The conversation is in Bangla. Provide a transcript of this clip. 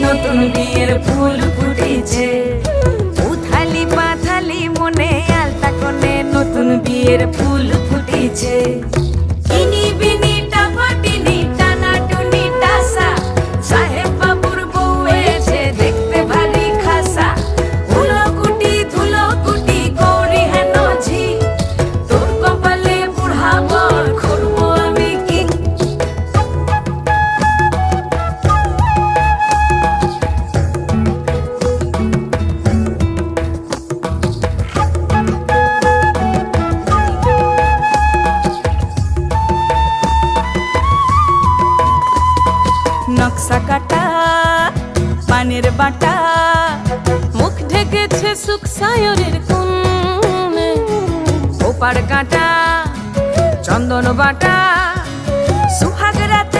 নতুন বিয়ের ফুল ফুটেছে। উথালি পাথালি মনে আলতা কোণে নতুন বিয়ের ফুল ফুটেছে। ইনি বিনি টাপাটিনি টানাটুনি টাসা, সাহেব বাবুর বউ এসে দেখতে ভারী খাসা। ধুলোকুটি ধুলোকুটি করি হেন ঝি, তোর কপালে বুড়া বর করবো আমি কি। নকশা কাটা পানের বাটা, মুখ ঢেকেছে সুখ সায়রের কোণে। ওপার কাটা চন্দন বাটা, সুহাগ রাতে